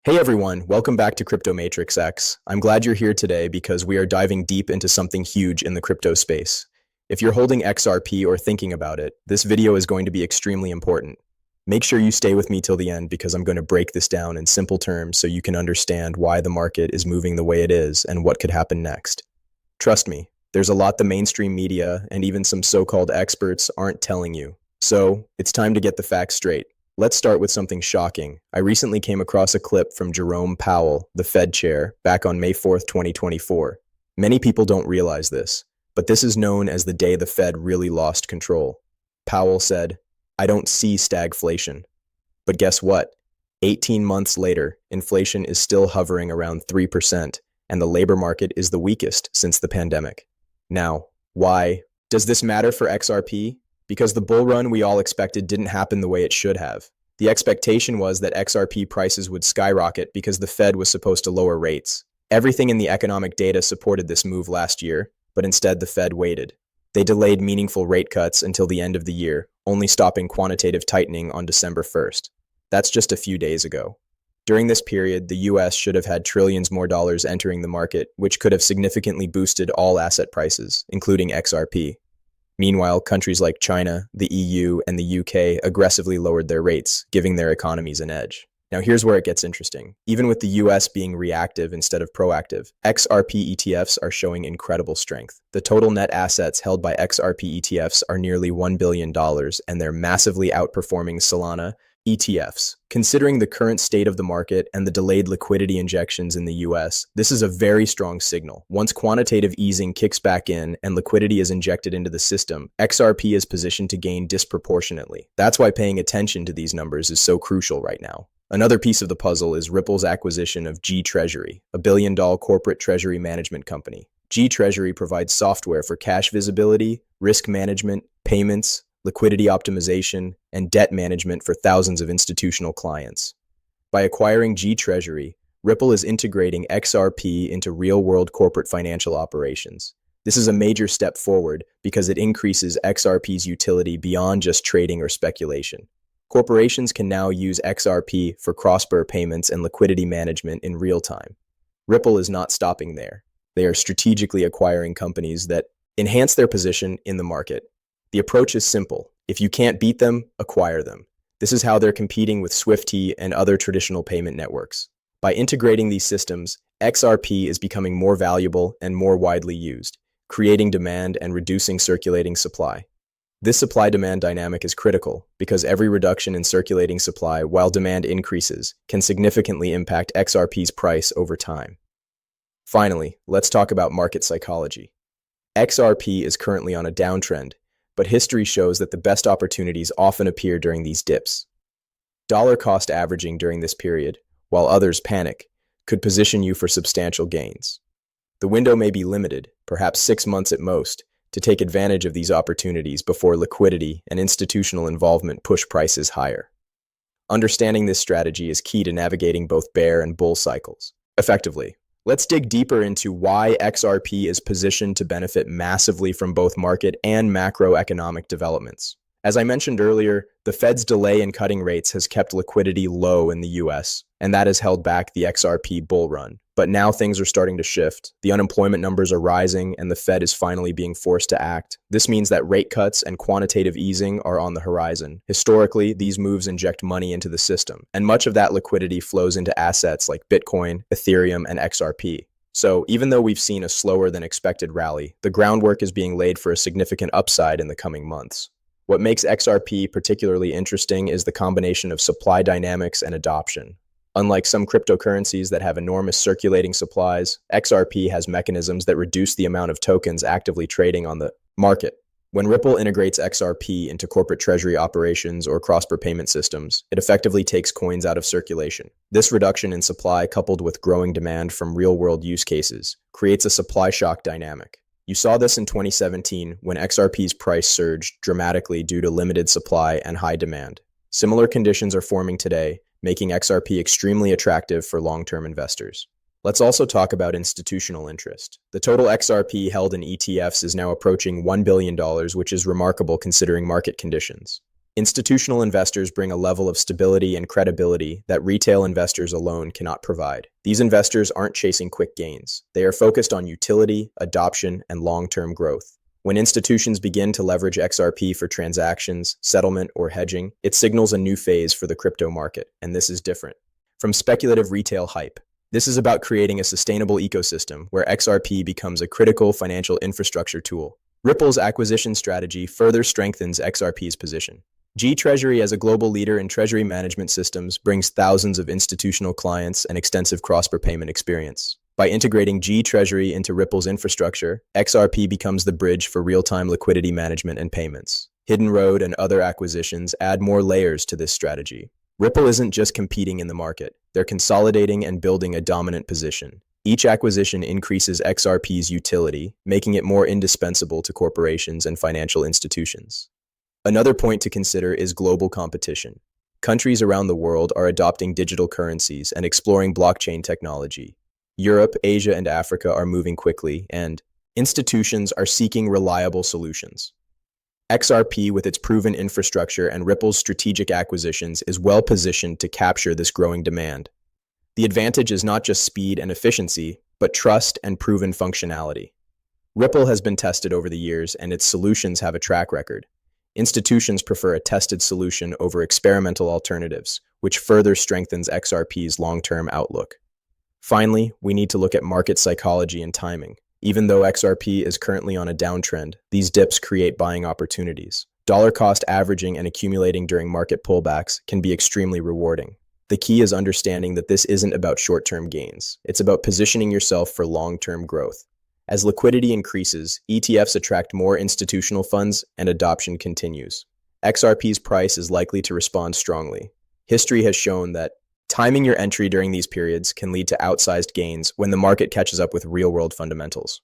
Hey everyone, welcome back to Crypto Matrix X. I'm glad you're here today because we are diving deep into something huge in the crypto space. If you're holding XRP or thinking about it, this video is going to be extremely important. Make sure you stay with me till the end because I'm going to break this down in simple terms so you can understand why the market is moving the way it is and what could happen next. Trust me, there's a lot the mainstream media and even some so-called experts aren't telling you. So, it's time to get the facts straight. Let's start with something shocking. I recently came across a clip from Jerome Powell, the Fed chair, back on May 4th, 2024. Many people don't realize this, but this is known as the day the Fed really lost control. Powell said, "I don't see stagflation." But guess what? 18 months later, inflation is still hovering around 3%, and the labor market is the weakest since the pandemic. Now, why? Does this matter for XRP? Because the bull run we all expected didn't happen the way it should have. The expectation was that XRP prices would skyrocket because the Fed was supposed to lower rates. Everything in the economic data supported this move last year, but instead the Fed waited. They delayed meaningful rate cuts until the end of the year, only stopping quantitative tightening on December 1st. That's just a few days ago. During this period, the US should have had trillions more dollars entering the market, which could have significantly boosted all asset prices, including XRP. Meanwhile, countries like China, the EU, and the UK aggressively lowered their rates, giving their economies an edge. Now here's where it gets interesting. Even with the US being reactive instead of proactive, XRP ETFs are showing incredible strength. The total net assets held by XRP ETFs are nearly $1 billion, and they're massively outperforming Solana ETFs. Considering the current state of the market and the delayed liquidity injections in the US, this is a very strong signal. Once quantitative easing kicks back in and liquidity is injected into the system, XRP is positioned to gain disproportionately. That's why paying attention to these numbers is so crucial right now. Another piece of the puzzle is Ripple's acquisition of G Treasury, a billion-dollar corporate treasury management company. G Treasury provides software for cash visibility, risk management, payments, liquidity optimization, and debt management for thousands of institutional clients. By acquiring G Treasury, Ripple is integrating XRP into real-world corporate financial operations. This is a major step forward because it increases XRP's utility beyond just trading or speculation. Corporations can now use XRP for cross-border payments and liquidity management in real time. Ripple is not stopping there. They are strategically acquiring companies that enhance their position in the market. The approach is simple. If you can't beat them, acquire them. This is how they're competing with SwiftKey and other traditional payment networks. By integrating these systems, XRP is becoming more valuable and more widely used, creating demand and reducing circulating supply. This supply-demand dynamic is critical because every reduction in circulating supply while demand increases can significantly impact XRP's price over time. Finally, let's talk about market psychology. XRP is currently on a downtrend, but history shows that the best opportunities often appear during these dips. Dollar cost averaging during this period, while others panic, could position you for substantial gains. The window may be limited, perhaps 6 months at most, to take advantage of these opportunities before liquidity and institutional involvement push prices higher. Understanding this strategy is key to navigating both bear and bull cycles effectively. Let's dig deeper into why XRP is positioned to benefit massively from both market and macroeconomic developments. As I mentioned earlier, the Fed's delay in cutting rates has kept liquidity low in the US, and that has held back the XRP bull run. But now things are starting to shift. The unemployment numbers are rising, and the Fed is finally being forced to act. This means that rate cuts and quantitative easing are on the horizon. Historically, these moves inject money into the system, and much of that liquidity flows into assets like Bitcoin, Ethereum, and XRP. So even though we've seen a slower than expected rally, the groundwork is being laid for a significant upside in the coming months. What makes XRP particularly interesting is the combination of supply dynamics and adoption. Unlike some cryptocurrencies that have enormous circulating supplies, XRP has mechanisms that reduce the amount of tokens actively trading on the market. When Ripple integrates XRP into corporate treasury operations or cross-border payment systems, it effectively takes coins out of circulation. This reduction in supply, coupled with growing demand from real-world use cases, creates a supply shock dynamic. You saw this in 2017 when XRP's price surged dramatically due to limited supply and high demand. Similar conditions are forming today, making XRP extremely attractive for long-term investors. Let's also talk about institutional interest. The total XRP held in ETFs is now approaching $1 billion, which is remarkable considering market conditions. Institutional investors bring a level of stability and credibility that retail investors alone cannot provide. These investors aren't chasing quick gains. They are focused on utility, adoption, and long-term growth. When institutions begin to leverage XRP for transactions, settlement, or hedging, it signals a new phase for the crypto market, and this is different from speculative retail hype. This is about creating a sustainable ecosystem where XRP becomes a critical financial infrastructure tool. Ripple's acquisition strategy further strengthens XRP's position. G-Treasury, as a global leader in treasury management systems, brings thousands of institutional clients and extensive cross-border payment experience. By integrating G-Treasury into Ripple's infrastructure, XRP becomes the bridge for real-time liquidity management and payments. Hidden Road and other acquisitions add more layers to this strategy. Ripple isn't just competing in the market, they're consolidating and building a dominant position. Each acquisition increases XRP's utility, making it more indispensable to corporations and financial institutions. Another point to consider is global competition. Countries around the world are adopting digital currencies and exploring blockchain technology. Europe, Asia, and Africa are moving quickly, and institutions are seeking reliable solutions. XRP, with its proven infrastructure and Ripple's strategic acquisitions, is well positioned to capture this growing demand. The advantage is not just speed and efficiency, but trust and proven functionality. Ripple has been tested over the years, and its solutions have a track record. Institutions prefer a tested solution over experimental alternatives, which further strengthens XRP's long-term outlook. Finally, we need to look at market psychology and timing. Even though XRP is currently on a downtrend, these dips create buying opportunities. Dollar-cost averaging and accumulating during market pullbacks can be extremely rewarding. The key is understanding that this isn't about short-term gains. It's about positioning yourself for long-term growth. As liquidity increases, ETFs attract more institutional funds and adoption continues. XRP's price is likely to respond strongly. History has shown that timing your entry during these periods can lead to outsized gains when the market catches up with real-world fundamentals.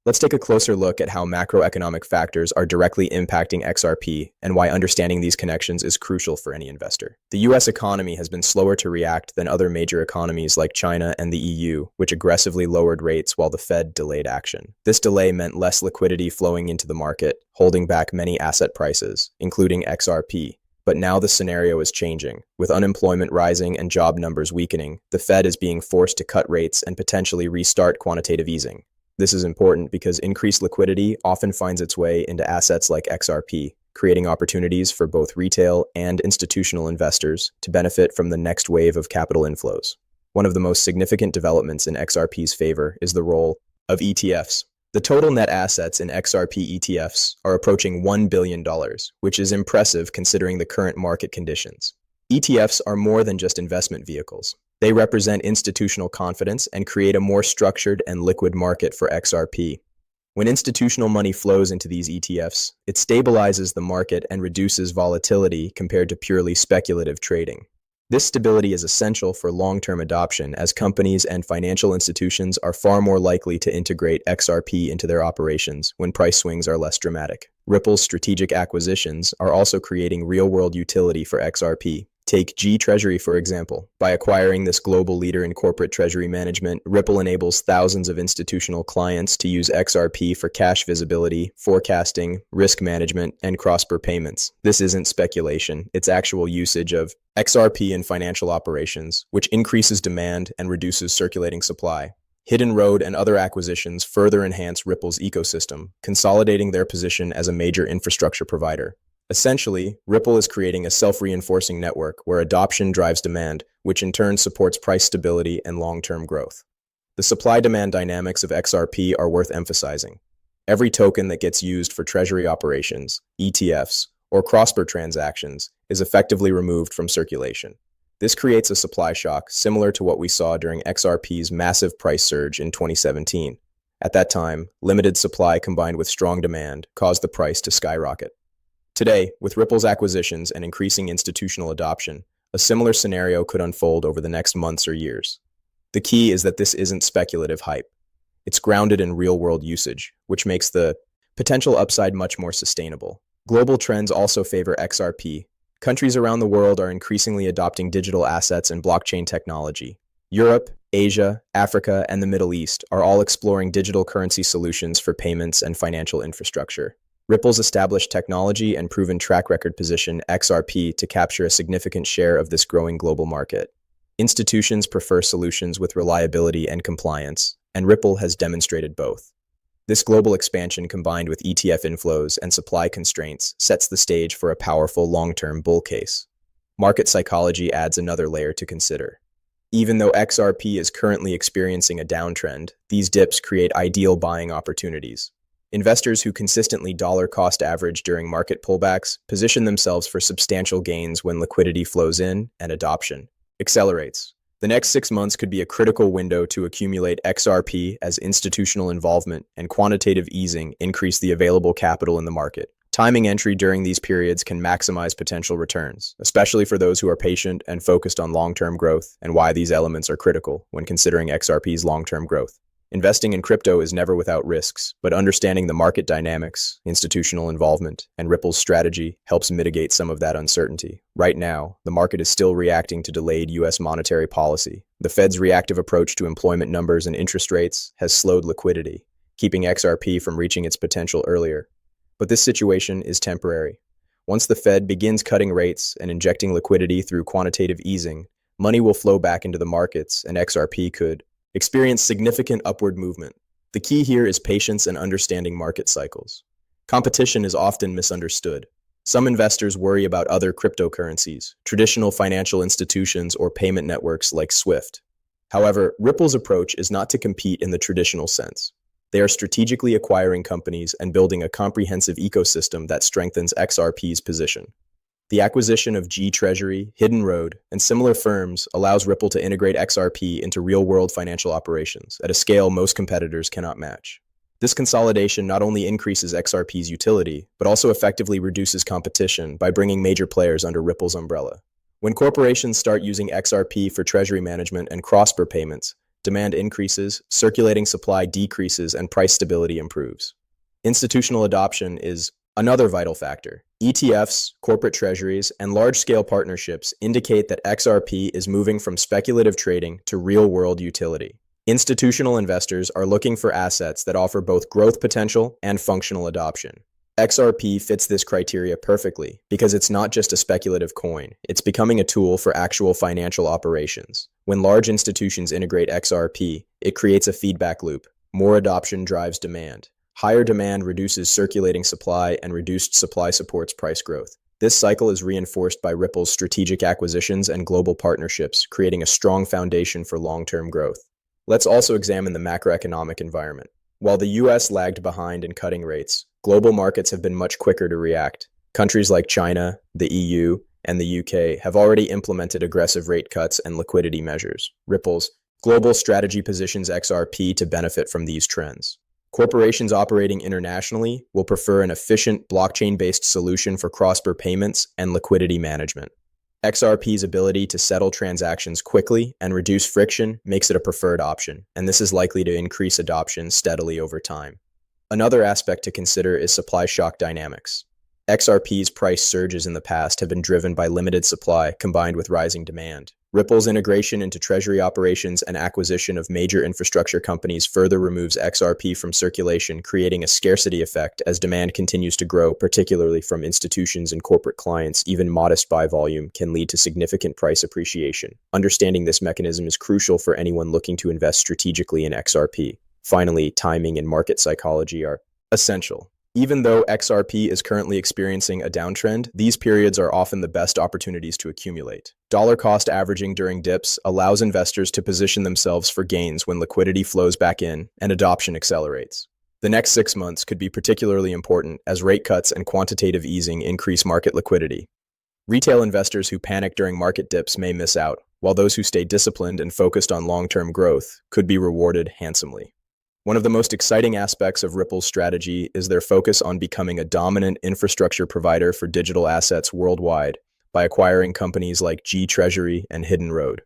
Let's take a closer look at how macroeconomic factors are directly impacting XRP and why understanding these connections is crucial for any investor. The US economy has been slower to react than other major economies like China and the EU, which aggressively lowered rates while the Fed delayed action. This delay meant less liquidity flowing into the market, holding back many asset prices, including XRP. But now the scenario is changing. With unemployment rising and job numbers weakening, the Fed is being forced to cut rates and potentially restart quantitative easing. This is important because increased liquidity often finds its way into assets like XRP, creating opportunities for both retail and institutional investors to benefit from the next wave of capital inflows. One of the most significant developments in XRP's favor is the role of ETFs. The total net assets in XRP ETFs are approaching $1 billion, which is impressive considering the current market conditions. ETFs are more than just investment vehicles. They represent institutional confidence and create a more structured and liquid market for XRP. When institutional money flows into these ETFs, it stabilizes the market and reduces volatility compared to purely speculative trading. This stability is essential for long-term adoption as companies and financial institutions are far more likely to integrate XRP into their operations when price swings are less dramatic. Ripple's strategic acquisitions are also creating real-world utility for XRP. Take G-Treasury, for example. By acquiring this global leader in corporate treasury management, Ripple enables thousands of institutional clients to use XRP for cash visibility, forecasting, risk management, and cross-border payments. This isn't speculation, it's actual usage of XRP in financial operations, which increases demand and reduces circulating supply. Hidden Road and other acquisitions further enhance Ripple's ecosystem, consolidating their position as a major infrastructure provider. Essentially, Ripple is creating a self-reinforcing network where adoption drives demand, which in turn supports price stability and long-term growth. The supply-demand dynamics of XRP are worth emphasizing. Every token that gets used for treasury operations, ETFs, or cross-border transactions is effectively removed from circulation. This creates a supply shock similar to what we saw during XRP's massive price surge in 2017. At that time, limited supply combined with strong demand caused the price to skyrocket. Today, with Ripple's acquisitions and increasing institutional adoption, a similar scenario could unfold over the next months or years. The key is that this isn't speculative hype. It's grounded in real-world usage, which makes the potential upside much more sustainable. Global trends also favor XRP. Countries around the world are increasingly adopting digital assets and blockchain technology. Europe, Asia, Africa, and the Middle East are all exploring digital currency solutions for payments and financial infrastructure. Ripple's established technology and proven track record position XRP to capture a significant share of this growing global market. Institutions prefer solutions with reliability and compliance, and Ripple has demonstrated both. This global expansion combined with ETF inflows and supply constraints sets the stage for a powerful long-term bull case. Market psychology adds another layer to consider. Even though XRP is currently experiencing a downtrend, these dips create ideal buying opportunities. Investors who consistently dollar-cost average during market pullbacks position themselves for substantial gains when liquidity flows in and adoption accelerates. The next 6 months could be a critical window to accumulate XRP as institutional involvement and quantitative easing increase the available capital in the market. Timing entry during these periods can maximize potential returns, especially for those who are patient and focused on long-term growth, and why these elements are critical when considering XRP's long-term growth. Investing in crypto is never without risks, but understanding the market dynamics, institutional involvement, and Ripple's strategy helps mitigate some of that uncertainty. Right now, the market is still reacting to delayed U.S. monetary policy. The Fed's reactive approach to employment numbers and interest rates has slowed liquidity, keeping XRP from reaching its potential earlier. But this situation is temporary. Once the Fed begins cutting rates and injecting liquidity through quantitative easing, money will flow back into the markets and XRP could experience significant upward movement. The key here is patience and understanding market cycles. Competition is often misunderstood. Some investors worry about other cryptocurrencies, traditional financial institutions, or payment networks like SWIFT. However, Ripple's approach is not to compete in the traditional sense. They are strategically acquiring companies and building a comprehensive ecosystem that strengthens XRP's position. The acquisition of G Treasury, Hidden Road, and similar firms allows Ripple to integrate XRP into real-world financial operations at a scale most competitors cannot match. This consolidation not only increases XRP's utility, but also effectively reduces competition by bringing major players under Ripple's umbrella. When corporations start using XRP for treasury management and cross-border payments, demand increases, circulating supply decreases, and price stability improves. Institutional adoption is another vital factor. ETFs, corporate treasuries, and large-scale partnerships indicate that XRP is moving from speculative trading to real-world utility. Institutional investors are looking for assets that offer both growth potential and functional adoption. XRP fits this criteria perfectly because it's not just a speculative coin, it's becoming a tool for actual financial operations. When large institutions integrate XRP, it creates a feedback loop. More adoption drives demand. Higher demand reduces circulating supply, and reduced supply supports price growth. This cycle is reinforced by Ripple's strategic acquisitions and global partnerships, creating a strong foundation for long-term growth. Let's also examine the macroeconomic environment. While the U.S. lagged behind in cutting rates, global markets have been much quicker to react. Countries like China, the EU, and the UK have already implemented aggressive rate cuts and liquidity measures. Ripple's global strategy positions XRP to benefit from these trends. Corporations operating internationally will prefer an efficient blockchain-based solution for cross-border payments and liquidity management. XRP's ability to settle transactions quickly and reduce friction makes it a preferred option, and this is likely to increase adoption steadily over time. Another aspect to consider is supply shock dynamics. XRP's price surges in the past have been driven by limited supply combined with rising demand. Ripple's integration into treasury operations and acquisition of major infrastructure companies further removes XRP from circulation, creating a scarcity effect as demand continues to grow, particularly from institutions and corporate clients. Even modest buy volume can lead to significant price appreciation. Understanding this mechanism is crucial for anyone looking to invest strategically in XRP. Finally, timing and market psychology are essential. Even though XRP is currently experiencing a downtrend, these periods are often the best opportunities to accumulate. Dollar cost averaging during dips allows investors to position themselves for gains when liquidity flows back in and adoption accelerates. The next 6 months could be particularly important as rate cuts and quantitative easing increase market liquidity. Retail investors who panic during market dips may miss out, while those who stay disciplined and focused on long-term growth could be rewarded handsomely. One of the most exciting aspects of Ripple's strategy is their focus on becoming a dominant infrastructure provider for digital assets worldwide by acquiring companies like G Treasury and Hidden Road.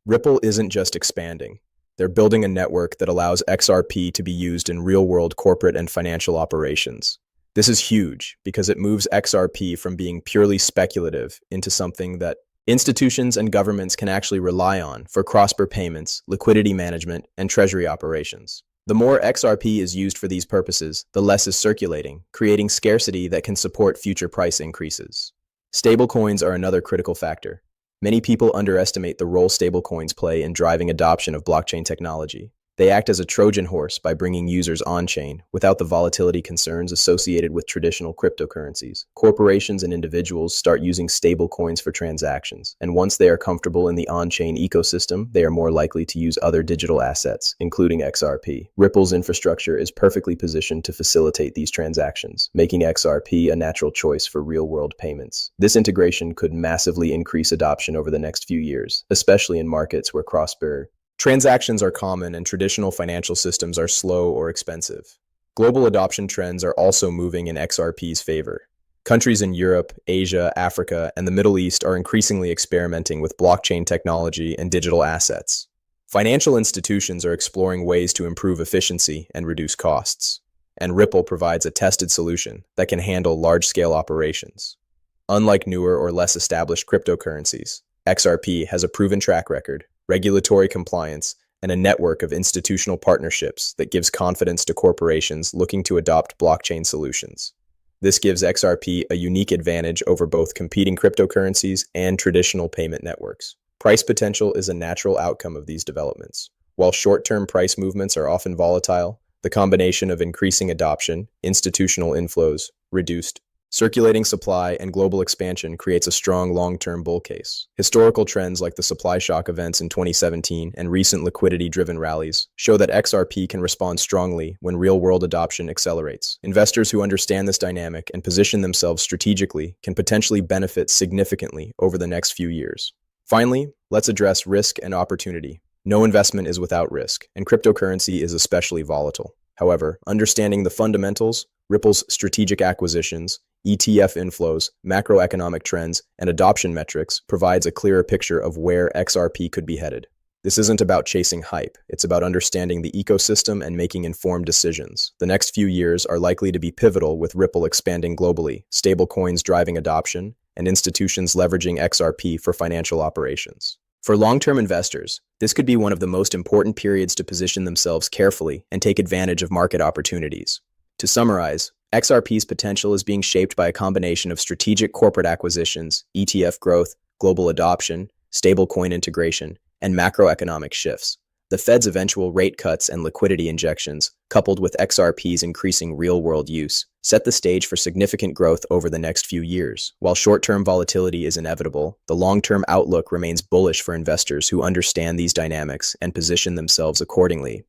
Ripple isn't just expanding. They're building a network that allows XRP to be used in real-world corporate and financial operations. This is huge because it moves XRP from being purely speculative into something that institutions and governments can actually rely on for cross-border payments, liquidity management, and treasury operations. The more XRP is used for these purposes, the less is circulating, creating scarcity that can support future price increases. Stablecoins are another critical factor. Many people underestimate the role stablecoins play in driving adoption of blockchain technology. They act as a Trojan horse by bringing users on-chain without the volatility concerns associated with traditional cryptocurrencies. Corporations and individuals start using stablecoins for transactions, and once they are comfortable in the on-chain ecosystem, they are more likely to use other digital assets, including XRP. Ripple's infrastructure is perfectly positioned to facilitate these transactions, making XRP a natural choice for real-world payments. This integration could massively increase adoption over the next few years, especially in markets where cross-border transactions are common and traditional financial systems are slow or expensive. Global adoption trends are also moving in XRP's favor. Countries in Europe, Asia, Africa, and the Middle East are increasingly experimenting with blockchain technology and digital assets. Financial institutions are exploring ways to improve efficiency and reduce costs, and Ripple provides a tested solution that can handle large-scale operations. Unlike newer or less established cryptocurrencies, XRP has a proven track record, regulatory compliance, and a network of institutional partnerships that gives confidence to corporations looking to adopt blockchain solutions. This gives XRP a unique advantage over both competing cryptocurrencies and traditional payment networks. Price potential is a natural outcome of these developments. While short-term price movements are often volatile, the combination of increasing adoption, institutional inflows, reduced circulating supply, and global expansion creates a strong long-term bull case. Historical trends like the supply shock events in 2017 and recent liquidity-driven rallies show that XRP can respond strongly when real-world adoption accelerates. Investors who understand this dynamic and position themselves strategically can potentially benefit significantly over the next few years. Finally, let's address risk and opportunity. No investment is without risk, and cryptocurrency is especially volatile. However, understanding the fundamentals, Ripple's strategic acquisitions, ETF inflows, macroeconomic trends, and adoption metrics provides a clearer picture of where XRP could be headed. This isn't about chasing hype, it's about understanding the ecosystem and making informed decisions. The next few years are likely to be pivotal with Ripple expanding globally, stablecoins driving adoption, and institutions leveraging XRP for financial operations. For long-term investors, this could be one of the most important periods to position themselves carefully and take advantage of market opportunities. To summarize, XRP's potential is being shaped by a combination of strategic corporate acquisitions, ETF growth, global adoption, stablecoin integration, and macroeconomic shifts. The Fed's eventual rate cuts and liquidity injections, coupled with XRP's increasing real-world use, set the stage for significant growth over the next few years. While short-term volatility is inevitable, the long-term outlook remains bullish for investors who understand these dynamics and position themselves accordingly.